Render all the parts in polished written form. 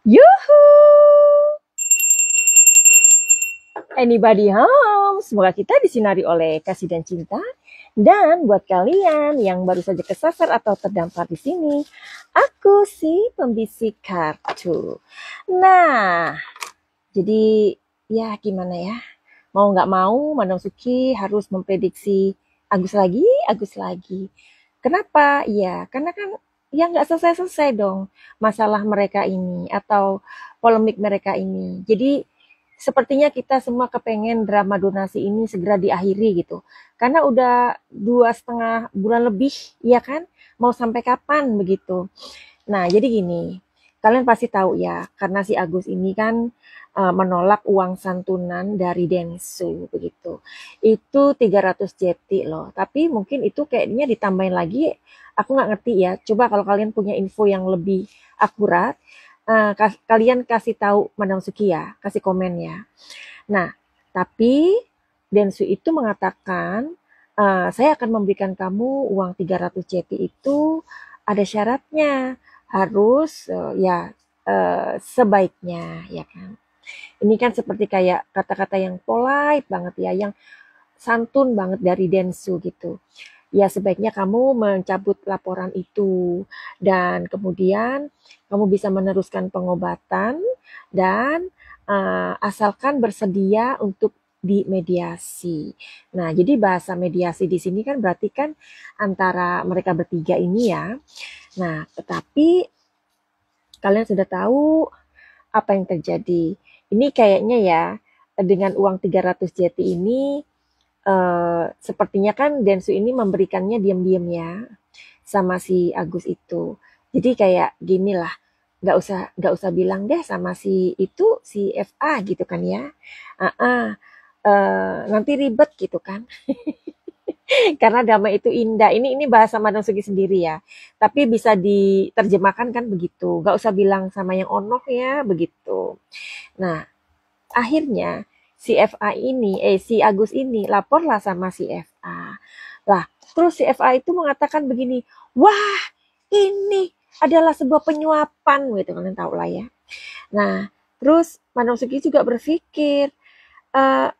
Yuhu! Anybody home? Semoga kita disinari oleh kasih dan cinta. Dan buat kalian yang baru saja kesasar atau terdampar di sini, aku si pembisik kartu. Nah, jadi ya gimana ya? Mau nggak mau, Madam Suki harus memprediksi Agus lagi, Agus lagi. Kenapa? Ya, karena kan ya nggak selesai-selesai dong masalah mereka ini atau polemik mereka ini. Jadi sepertinya kita semua kepengen drama donasi ini segera diakhiri gitu. Karena udah 2,5 bulan lebih, ya kan? Mau sampai kapan begitu? Nah, jadi gini, kalian pasti tahu ya, karena si Agus ini kan menolak uang santunan dari Densu begitu. Itu 300 JT loh. Tapi mungkin itu kayaknya ditambahin lagi. Aku nggak ngerti ya. Coba kalau kalian punya info yang lebih akurat, kalian kasih tahu Madam Suki ya, kasih komen ya. Nah, tapi Densu itu mengatakan, saya akan memberikan kamu uang 300 JT itu ada syaratnya, harus ya sebaiknya, ya kan. Ini kan seperti kayak kata-kata yang polite banget ya, yang santun banget dari Densu gitu. Ya sebaiknya kamu mencabut laporan itu dan kemudian kamu bisa meneruskan pengobatan dan asalkan bersedia untuk dimediasi. Nah, jadi bahasa mediasi di sini kan berarti kan antara mereka bertiga ini ya. Nah, tetapi kalian sudah tahu apa yang terjadi. Ini kayaknya ya dengan uang 300 JT ini sepertinya kan Densu ini memberikannya diam-diam ya sama si Agus itu. Jadi kayak gini lah, nggak usah bilang deh sama si itu si FA gitu kan ya. Nanti ribet gitu kan. Karena damai itu indah. Ini bahasa Madam Sugi sendiri ya. Tapi bisa diterjemahkan kan begitu. Nggak usah bilang sama yang onoh ya begitu. Nah, akhirnya si Agus ini laporlah sama si FA. Lah, terus si FA itu mengatakan begini, wah ini adalah sebuah penyuapan, gitu kalian tahu lah ya. Nah, terus Madam Suki juga berpikir, eh,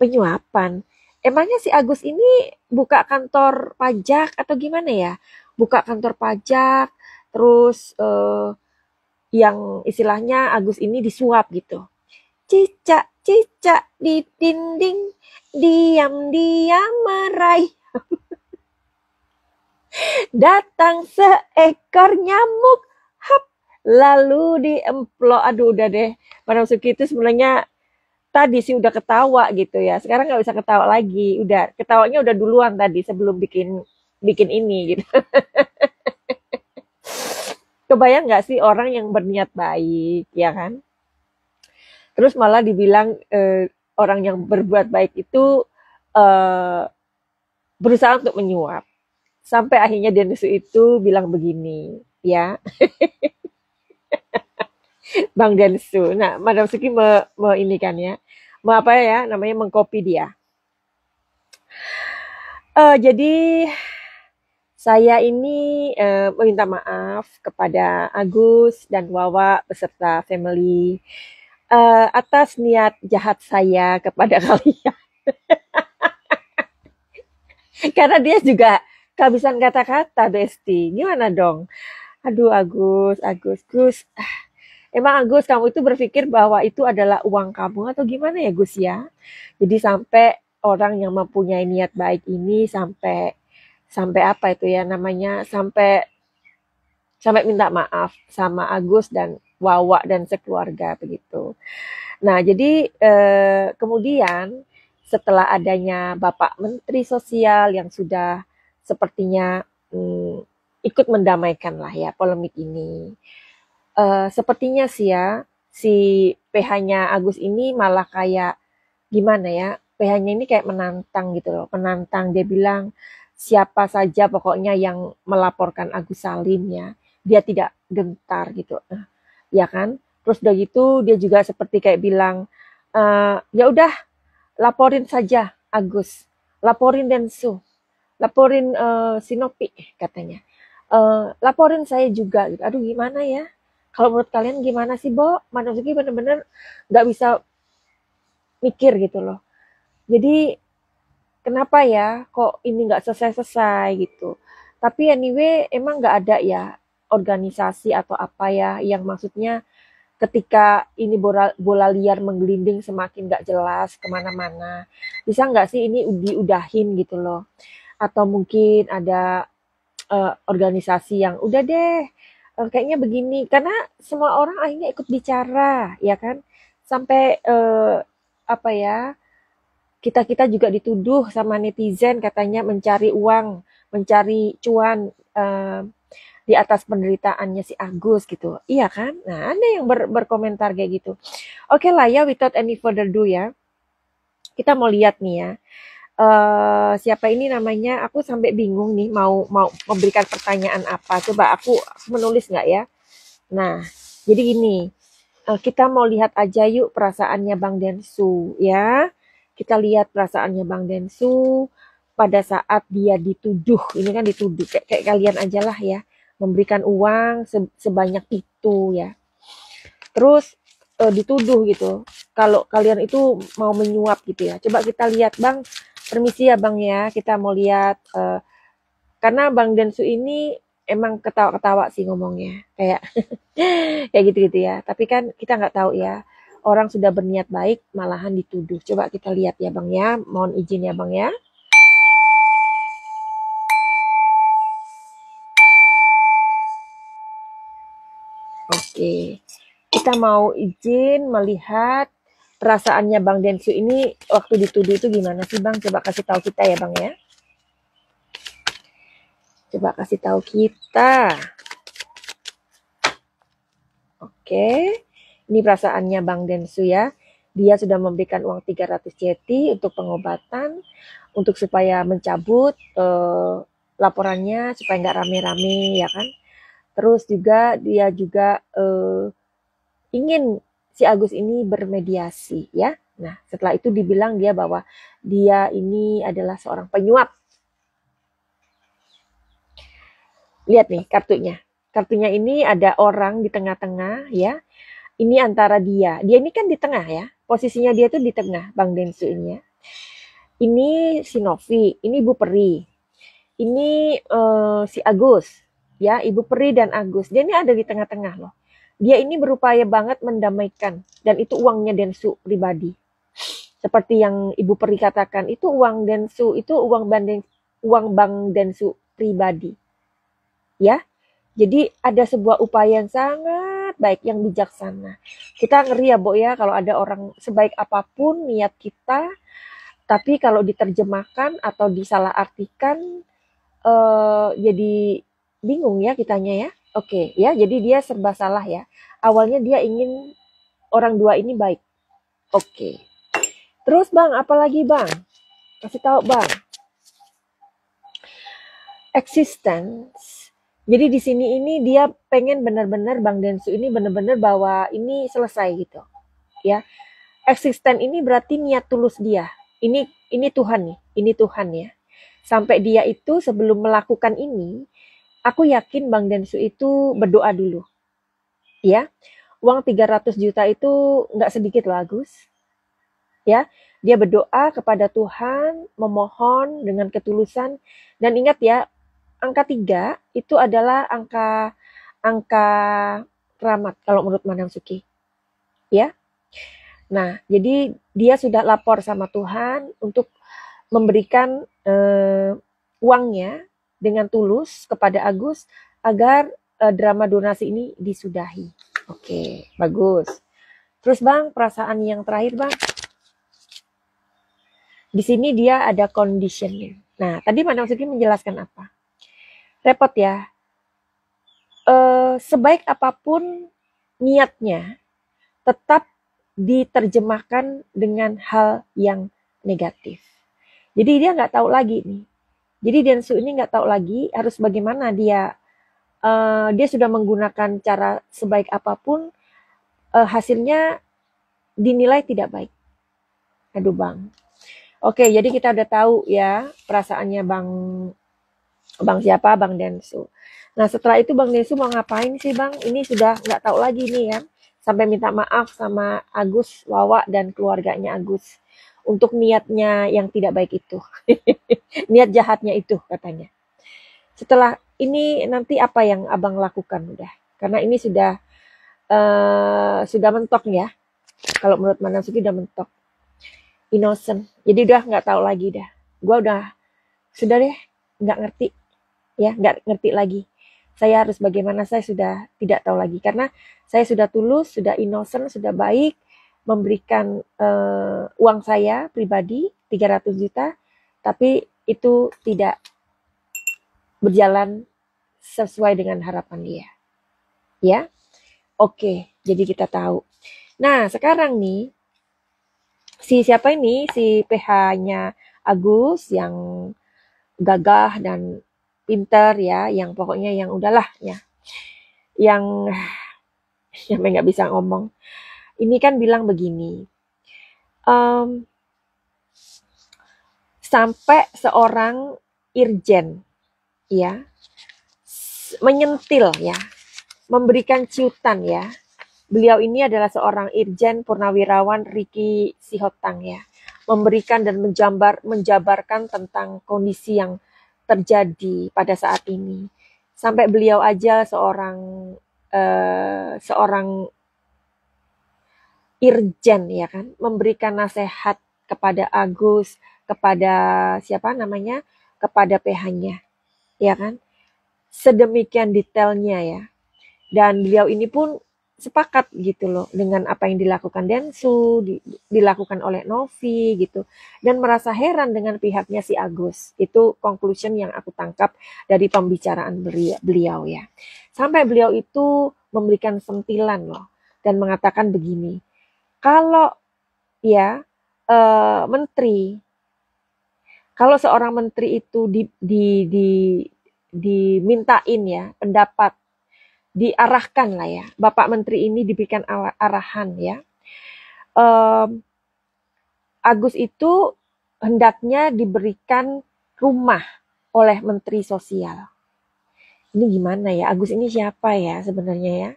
penyuapan, emangnya si Agus ini buka kantor pajak atau gimana ya? Buka kantor pajak, terus yang istilahnya Agus ini disuap gitu. Cicak-cicak di dinding, diam-diam meraih. Datang seekor nyamuk, hap, lalu diemplok. Aduh udah deh, Madam Suki itu sebenarnya tadi sih udah ketawa gitu ya. Sekarang nggak bisa ketawa lagi. Udah ketawanya udah duluan tadi sebelum bikin ini gitu. Kebayang nggak sih orang yang berniat baik, ya kan? Terus malah dibilang orang yang berbuat baik itu berusaha untuk menyuap. Sampai akhirnya Densu itu bilang begini, ya, Bang Densu. Nah, Madam Suki ini kan ya, apa ya namanya mengcopy dia. Jadi saya ini meminta maaf kepada Agus dan Wawa beserta family atas niat jahat saya kepada kalian. Karena dia juga kehabisan kata-kata, Besti. Gimana dong? Aduh, Gus. Emang Agus, kamu itu berpikir bahwa itu adalah uang kamu atau gimana ya, Gus ya? Jadi sampai orang yang mempunyai niat baik ini sampai apa itu ya namanya? Sampai minta maaf sama Agus dan Wawa dan sekeluarga begitu. Nah, jadi kemudian setelah adanya Bapak Menteri Sosial yang sudah sepertinya ikut mendamaikan lah ya polemik ini. Sepertinya sih ya, si PH-nya Agus ini malah kayak gimana ya, PH-nya ini kayak menantang gitu loh, menantang. Dia bilang siapa saja pokoknya yang melaporkan Agus Salim ya, dia tidak gentar gitu, ya kan? Terus udah gitu dia juga seperti kayak bilang, ya udah laporin saja Agus, laporin Densu, laporin Sinopi katanya, laporin saya juga gitu. Aduh gimana ya? Kalau menurut kalian gimana sih, Bo? Madam Suki bener-bener nggak bisa mikir gitu loh. Jadi kenapa ya kok ini nggak selesai-selesai gitu. Tapi anyway emang nggak ada ya organisasi atau apa ya yang maksudnya ketika ini bola, bola liar menggelinding semakin nggak jelas kemana-mana. Bisa nggak sih ini diudahin gitu loh. Atau mungkin ada organisasi yang udah deh kayaknya begini. Karena semua orang akhirnya ikut bicara ya kan. Sampai apa ya, kita-kita juga dituduh sama netizen katanya mencari uang, mencari cuan di atas penderitaannya si Agus gitu. Iya kan? Nah, ada yang berkomentar kayak gitu. Oke lah ya, without any further ado ya. Kita mau lihat nih ya. Siapa ini namanya? Aku sampai bingung nih mau memberikan pertanyaan apa. Coba aku menulis nggak ya? Nah, jadi gini. Kita mau lihat aja yuk perasaannya Bang Densu ya. Kita lihat perasaannya Bang Densu pada saat dia dituduh. Ini kan dituduh kayak kalian aja lah ya. Memberikan uang sebanyak itu ya. Terus dituduh gitu. Kalau kalian itu mau menyuap gitu ya. Coba kita lihat Bang. Permisi ya Bang ya. Kita mau lihat. Karena Bang Densu ini emang ketawa-ketawa sih ngomongnya. Kayak kayak gitu-gitu ya. Tapi kan kita nggak tahu ya. Orang sudah berniat baik malahan dituduh. Coba kita lihat ya Bang ya. Mohon izin ya Bang ya. Oke. Kita mau izin melihat perasaannya Bang Densu ini waktu dituduh itu gimana sih Bang? Coba kasih tahu kita ya Bang ya. Coba kasih tahu kita. Oke. Ini perasaannya Bang Densu ya. Dia sudah memberikan uang 300 CT untuk pengobatan, untuk supaya mencabut laporannya, supaya nggak rame-rame ya kan. Terus juga dia juga ingin si Agus ini bermediasi ya. Nah setelah itu dibilang dia bahwa dia ini adalah seorang penyuap. Lihat nih kartunya. Kartunya ini ada orang di tengah-tengah ya. Ini antara dia ini kan di tengah ya. Posisinya dia tuh di tengah Bang Densu ini ya. Ini si Novi, ini Ibu Peri. Ini si Agus ya, Ibu Peri dan Agus. Dia ini ada di tengah-tengah loh. Dia ini berupaya banget mendamaikan dan itu uangnya Densu pribadi. Seperti yang Ibu Peri katakan, itu uang Densu, itu uang Bang Densu pribadi. Ya. Jadi ada sebuah upaya yang sangat baik, yang bijaksana. Kita ngeri ya, Bo ya, kalau ada orang sebaik apapun niat kita, tapi kalau diterjemahkan atau disalahartikan, jadi bingung ya kitanya ya. Oke, ya, jadi dia serba salah ya. Awalnya dia ingin orang dua ini baik. Oke. Terus Bang, apalagi Bang? Kasih tahu Bang. Existence. Jadi di sini ini dia pengen benar-benar Bang Densu ini benar-benar bahwa ini selesai gitu. Ya. Eksisten ini berarti niat tulus dia. Ini Tuhan nih, ini Tuhan ya. Sampai dia itu sebelum melakukan ini, aku yakin Bang Densu itu berdoa dulu. Ya. Uang 300 juta itu nggak sedikit loh Agus. Ya. Dia berdoa kepada Tuhan, memohon dengan ketulusan dan ingat ya, angka 3 itu adalah angka rahmat kalau menurut Madam Suki. Ya. Nah, jadi dia sudah lapor sama Tuhan untuk memberikan uangnya dengan tulus kepada Agus agar drama donasi ini disudahi. Oke, bagus. Terus Bang, perasaan yang terakhir Bang. Di sini dia ada conditionnya. Nah, tadi Madam Suki menjelaskan apa? Repot ya. Sebaik apapun niatnya, tetap diterjemahkan dengan hal yang negatif. Jadi dia nggak tahu lagi nih. Jadi Densu ini nggak tahu lagi harus bagaimana dia. Dia sudah menggunakan cara sebaik apapun, hasilnya dinilai tidak baik. Aduh Bang. Oke, jadi kita udah tahu ya perasaannya Bang siapa? Bang Densu. Nah setelah itu Bang Densu mau ngapain sih Bang? Ini sudah nggak tahu lagi nih ya. Sampai minta maaf sama Agus, Wawa, dan keluarganya Agus. Untuk niatnya yang tidak baik itu. Niat jahatnya itu katanya. Setelah ini nanti apa yang Abang lakukan udah? Karena ini sudah mentok ya. Kalau menurut Manang Sugi udah mentok. Innocent. Jadi udah nggak tahu lagi dah. Gua udah sudah deh nggak ngerti ya, nggak ngerti lagi. Saya harus bagaimana, saya sudah tidak tahu lagi karena saya sudah tulus, sudah innocent, sudah baik memberikan uang saya pribadi 300 juta, tapi itu tidak berjalan sesuai dengan harapan dia. Ya, oke, jadi kita tahu. Nah, sekarang nih si siapa ini? Si PH-nya Agus yang gagah dan pinter ya, yang pokoknya yang udahlah ya, yang sampai nggak bisa ngomong. Ini kan bilang begini, sampai seorang irjen ya menyentil ya, memberikan ciutan ya. Beliau ini adalah seorang irjen purnawirawan Riki Sihotang ya, memberikan dan menjabarkan tentang kondisi yang terjadi pada saat ini. Sampai beliau aja seorang irjen ya kan, memberikan nasihat kepada Agus, kepada siapa namanya, kepada PH-nya, ya kan, sedemikian detailnya ya. Dan beliau ini pun sepakat gitu loh dengan apa yang dilakukan Densu, dilakukan oleh Novi gitu, dan merasa heran dengan pihaknya si Agus. Itu conclusion yang aku tangkap dari pembicaraan beliau ya. Sampai beliau itu memberikan sentilan loh dan mengatakan begini, kalau ya menteri, kalau seorang menteri itu dimintain ya pendapat, diarahkan lah ya, Bapak Menteri ini diberikan arahan ya, Agus itu hendaknya diberikan rumah oleh Menteri Sosial. Ini gimana ya, Agus ini siapa ya sebenarnya ya?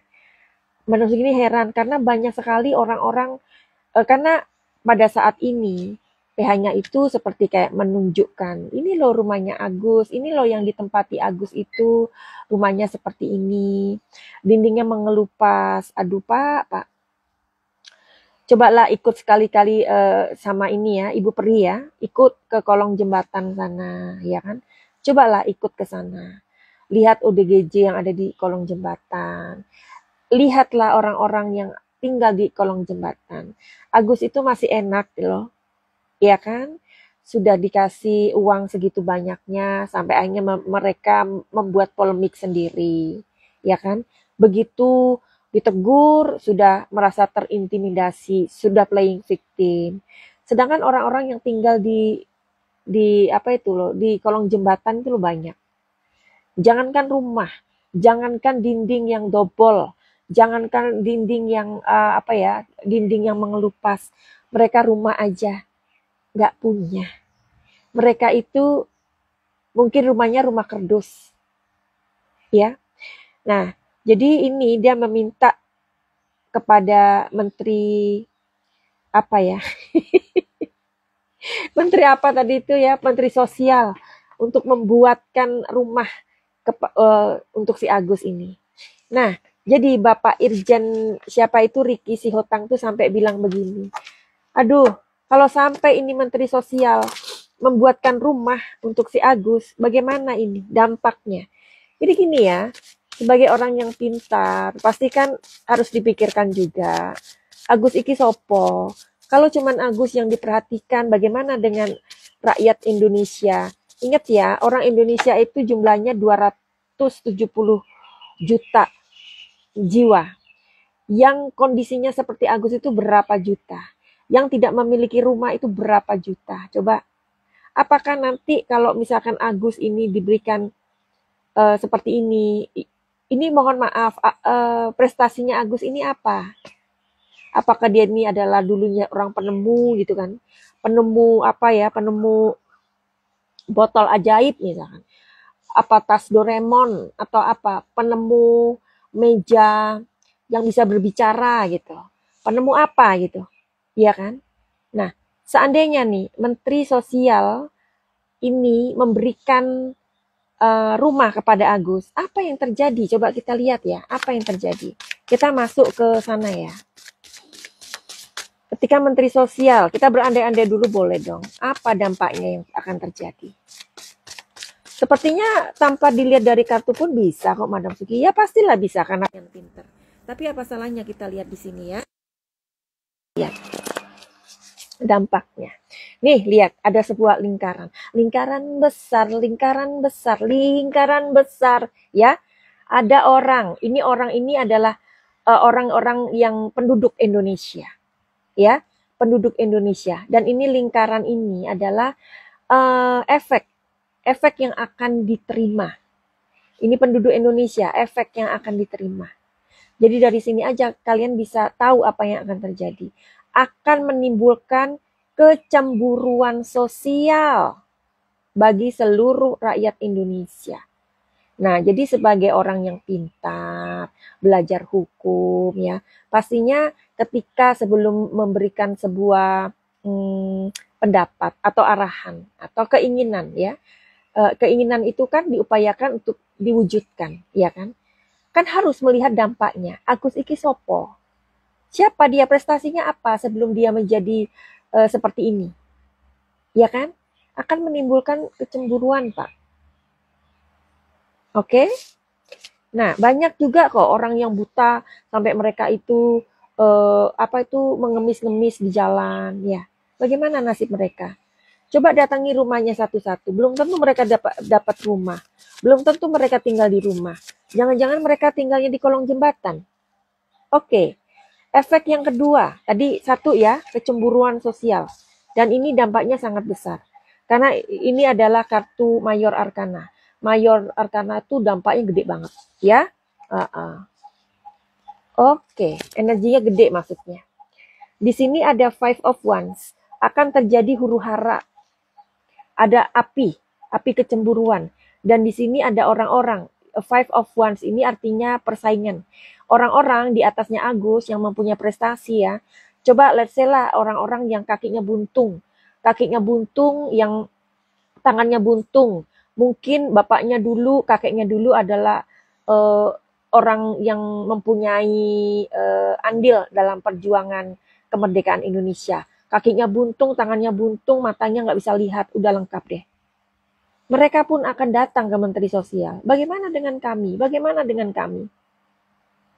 Menurut ini heran karena banyak sekali orang-orang, karena pada saat ini PH-nya itu seperti kayak menunjukkan, ini loh rumahnya Agus, ini loh yang ditempati Agus itu, rumahnya seperti ini, dindingnya mengelupas. Aduh Pak, cobalah ikut sekali-kali sama ini ya, Ibu Peri ya, ikut ke kolong jembatan sana, ya kan? Cobalah ikut ke sana, lihat ODGJ yang ada di kolong jembatan, lihatlah orang-orang yang tinggal di kolong jembatan. Agus itu masih enak loh, ya kan? Sudah dikasih uang segitu banyaknya sampai akhirnya mereka membuat polemik sendiri, ya kan? Begitu ditegur sudah merasa terintimidasi, sudah playing victim. Sedangkan orang-orang yang tinggal di apa itu loh, di kolong jembatan itu loh banyak. Jangankan rumah, jangankan dinding yang dobol, jangankan dinding yang apa ya, dinding yang mengelupas, mereka rumah aja nggak punya. Mereka itu mungkin rumahnya rumah kerdus, ya. Nah, jadi ini dia meminta kepada menteri apa ya? Menteri apa tadi itu ya? Menteri Sosial untuk membuatkan rumah untuk si Agus ini. Nah, jadi Bapak Irjen siapa itu Riki Sihotang tuh sampai bilang begini. Aduh, kalau sampai ini Menteri Sosial membuatkan rumah untuk si Agus, bagaimana ini dampaknya? Jadi gini ya, sebagai orang yang pintar, pasti kan harus dipikirkan juga. Agus iki sopo? Kalau cuman Agus yang diperhatikan, bagaimana dengan rakyat Indonesia? Ingat ya, orang Indonesia itu jumlahnya 270 juta jiwa. Yang kondisinya seperti Agus itu berapa juta? Yang tidak memiliki rumah itu berapa juta? Coba, apakah nanti kalau misalkan Agus ini diberikan seperti ini mohon maaf, prestasinya Agus ini apa? Apakah dia ini adalah dulunya orang penemu gitu kan? Penemu apa ya? Penemu botol ajaib misalkan. apa tas Doraemon atau apa penemu meja yang bisa berbicara gitu. Penemu apa gitu. Iya kan? Nah, seandainya nih Menteri Sosial ini memberikan rumah kepada Agus, apa yang terjadi? Coba kita lihat ya, apa yang terjadi. Kita masuk ke sana ya. Ketika Menteri Sosial, kita berandai-andai dulu boleh dong. Apa dampaknya yang akan terjadi? Sepertinya tanpa dilihat dari kartu pun bisa kok Madam Suki. Ya pastilah bisa karena yang pinter. Tapi apa salahnya kita lihat di sini ya. Lihat dampaknya. Nih, lihat ada sebuah lingkaran. Lingkaran besar, lingkaran besar, lingkaran besar ya. Ada orang. Orang ini adalah orang-orang yang penduduk Indonesia. Ya, penduduk Indonesia. Dan ini lingkaran ini adalah efek yang akan diterima. Ini penduduk Indonesia, efek yang akan diterima. Jadi dari sini aja kalian bisa tahu apa yang akan terjadi. Akan menimbulkan kecemburuan sosial bagi seluruh rakyat Indonesia. Nah, jadi sebagai orang yang pintar, belajar hukum ya, pastinya ketika sebelum memberikan sebuah pendapat atau arahan atau keinginan ya, keinginan itu kan diupayakan untuk diwujudkan, ya kan? Kan harus melihat dampaknya. Agus iki sopo? Siapa dia, prestasinya apa sebelum dia menjadi seperti ini? Ya kan? Akan menimbulkan kecemburuan, Pak. Oke? Nah, banyak juga kok orang yang buta sampai mereka itu mengemis-ngemis di jalan, ya. Bagaimana nasib mereka? Coba datangi rumahnya satu-satu. Belum tentu mereka dapat rumah. Belum tentu mereka tinggal di rumah. Jangan-jangan mereka tinggalnya di kolong jembatan. Oke. Efek yang kedua, tadi satu ya, kecemburuan sosial. Dan ini dampaknya sangat besar. Karena ini adalah kartu Mayor Arkana. Mayor Arkana itu dampaknya gede banget, ya. Oke, energinya gede maksudnya. Di sini ada Five of Wands. Akan terjadi huru-hara. Ada api kecemburuan. Dan di sini ada orang-orang. Five of Wands ini artinya persaingan. Orang-orang di atasnya Agus yang mempunyai prestasi ya. Coba let's say lah orang-orang yang kakinya buntung. Kakinya buntung, yang tangannya buntung. Mungkin bapaknya dulu, kakeknya dulu adalah orang yang mempunyai andil dalam perjuangan kemerdekaan Indonesia. Kakinya buntung, tangannya buntung, matanya nggak bisa lihat, udah lengkap deh. Mereka pun akan datang ke Menteri Sosial. Bagaimana dengan kami? Bagaimana dengan kami?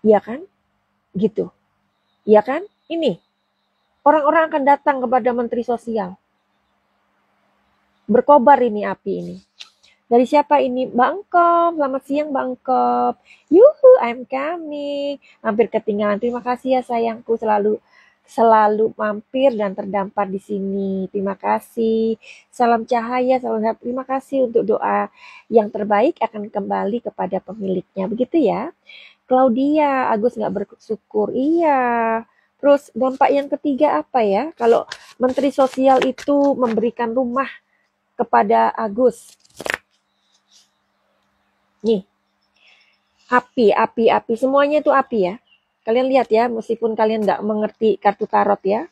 Iya kan? Gitu. Iya kan? Ini. Orang-orang akan datang kepada Menteri Sosial. Berkobar ini api ini. Dari siapa ini? Mbak Engkop. Selamat siang Mbak Engkop. Yuhu, I'm coming. Hampir ketinggalan. Terima kasih ya sayangku, selalu mampir dan terdampar di sini. Terima kasih. Salam cahaya, salam sehat. Terima kasih untuk doa yang terbaik akan kembali kepada pemiliknya. Begitu ya. Claudia, Agus nggak bersyukur. Iya. Terus dampak yang ketiga apa ya? Kalau Menteri Sosial itu memberikan rumah kepada Agus. Nih. Api. Semuanya itu api ya. Kalian lihat ya, meskipun kalian nggak mengerti kartu tarot ya.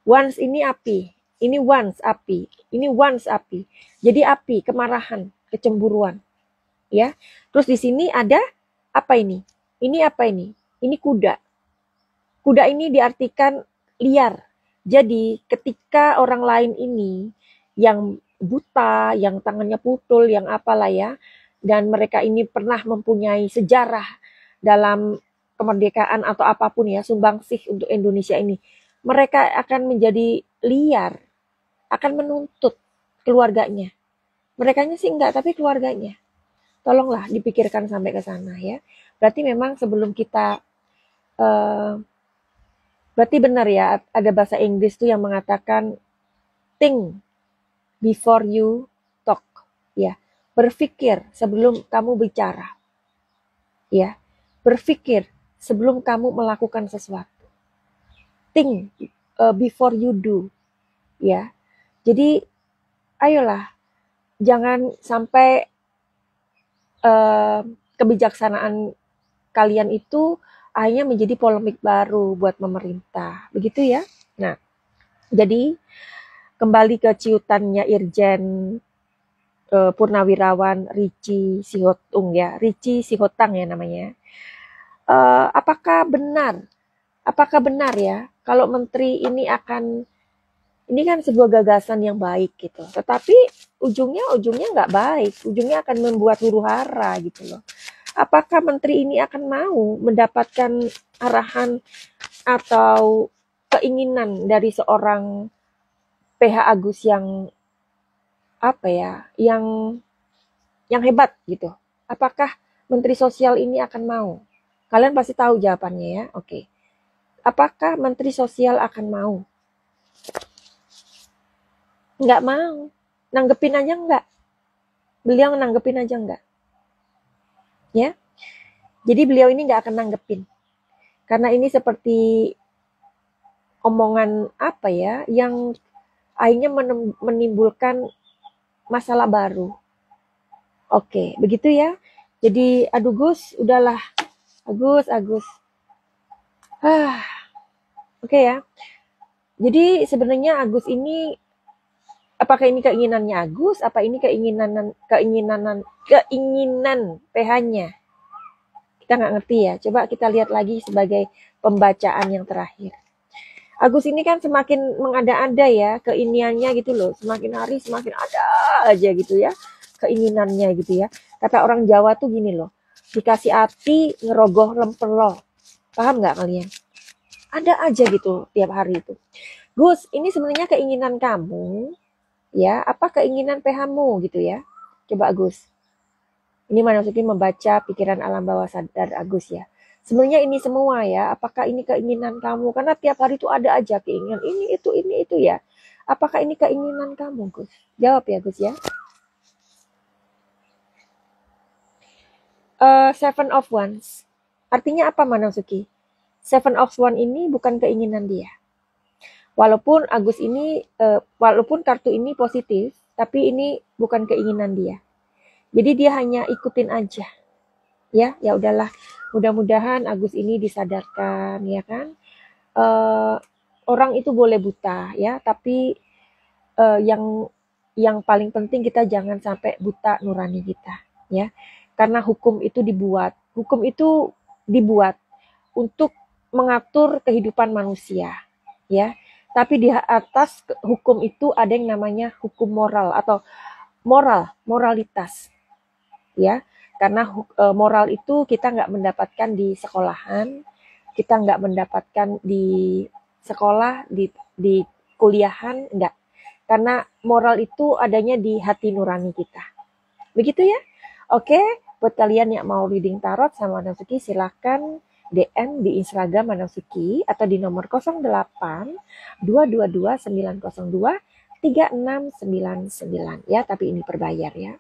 Wands ini api. Ini wands api. Ini wands api. Jadi api, kemarahan, kecemburuan. Ya. Terus di sini ada apa ini? Ini apa ini? Ini kuda. Kuda ini diartikan liar. Jadi ketika orang lain ini yang buta, yang tangannya putul, yang apalah ya, dan mereka ini pernah mempunyai sejarah dalam kemerdekaan atau apapun ya, sumbangsih untuk Indonesia ini, mereka akan menjadi liar, akan menuntut keluarganya. Merekanya sih enggak, tapi keluarganya. Tolonglah dipikirkan sampai ke sana ya. Berarti memang sebelum kita berarti benar ya, ada bahasa Inggris tuh yang mengatakan think before you talk, ya. Berpikir sebelum kamu bicara. Ya. Berpikir sebelum kamu melakukan sesuatu. Think before you do. Ya. Jadi ayolah, jangan sampai kebijaksanaan kalian itu akhirnya menjadi polemik baru buat pemerintah. Begitu ya. Nah, jadi kembali ke ciutannya Irjen Purnawirawan Ricky Sihotung ya, Ricky Sihotang ya namanya. Apakah benar ya kalau menteri ini kan sebuah gagasan yang baik gitu, tetapi ujungnya nggak baik, ujungnya akan membuat huru hara gitu loh. Apakah menteri ini akan mau mendapatkan arahan atau keinginan dari seorang PH Agus yang yang hebat gitu? Apakah menteri sosial ini akan mau? Kalian pasti tahu jawabannya ya. Oke. Apakah menteri sosial akan mau? Nggak mau. Nanggepin aja nggak. Beliau nanggepin aja nggak. Ya. Jadi beliau ini nggak akan nanggepin. Karena ini seperti omongan yang akhirnya menimbulkan masalah baru. Oke, begitu ya. Jadi, aduh Gus, udahlah. Agus. Oke ya. Jadi sebenarnya Agus ini, apakah ini keinginannya Agus? Apa ini keinginan PH-nya? Kita nggak ngerti ya. Coba kita lihat lagi sebagai pembacaan yang terakhir. Agus ini kan semakin mengada-ada ya keiniannya gitu loh. Semakin hari semakin ada aja gitu ya keinginannya gitu ya. Kata orang Jawa tuh gini loh. Dikasih hati ngerogoh lemperlo. Paham nggak kalian? Ada aja gitu tiap hari itu. Gus, ini sebenarnya keinginan kamu ya, apa keinginan PH-mu gitu ya. Coba Agus. Ini Manasuki membaca pikiran alam bawah sadar Agus ya. Sebenarnya ini semua ya, apakah ini keinginan kamu? Karena tiap hari itu ada aja keinginan ini itu ya. Apakah ini keinginan kamu, Gus? Jawab ya, Gus ya. Seven of Wands. Artinya apa, Manasuki? Seven of Wands ini bukan keinginan dia. Walaupun Agus ini, walaupun kartu ini positif, tapi ini bukan keinginan dia. Jadi dia hanya ikutin aja. Ya udahlah. Mudah-mudahan Agus ini disadarkan, ya kan? Orang itu boleh buta, ya, tapi yang paling penting kita jangan sampai buta nurani kita, ya. Karena hukum itu dibuat untuk mengatur kehidupan manusia, ya. Tapi di atas hukum itu ada yang namanya hukum moral atau moralitas, ya. Karena moral itu kita nggak mendapatkan di sekolahan, kita nggak mendapatkan di sekolah, di kuliahan, enggak. Karena moral itu adanya di hati nurani kita. Begitu ya? Oke, buat kalian yang mau reading tarot sama Manasuki, silahkan DM di Instagram Manasuki atau di nomor 08 222 902 3699 ya, tapi ini berbayar ya.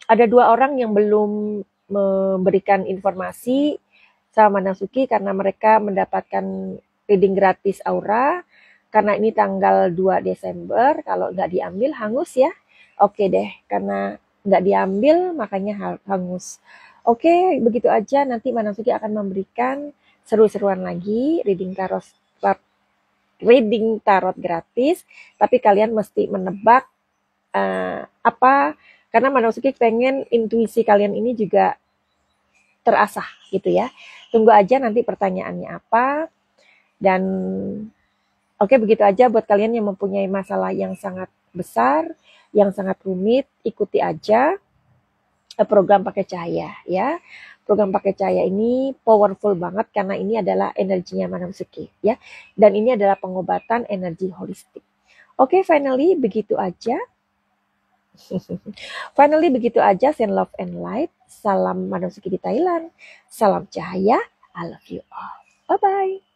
Ada 2 orang yang belum memberikan informasi sama Manasuki karena mereka mendapatkan reading gratis aura. Karena ini tanggal 2 Desember, kalau nggak diambil hangus ya. Oke deh, karena nggak diambil makanya hangus. Oke, begitu aja. Nanti Manasuki akan memberikan seru-seruan lagi reading tarot gratis. Tapi kalian mesti menebak karena Manasuki pengen intuisi kalian ini juga terasah gitu ya. Tunggu aja nanti pertanyaannya apa. Dan oke, begitu aja buat kalian yang mempunyai masalah yang sangat besar, yang sangat rumit, ikuti aja program pakai cahaya ya. Program pakai cahaya ini powerful banget karena ini adalah energinya Manasuki ya. Dan ini adalah pengobatan energi holistik. Oke, finally begitu aja. Send love and light. Salam Manasuki di Thailand. Salam cahaya. I love you all. Bye-bye.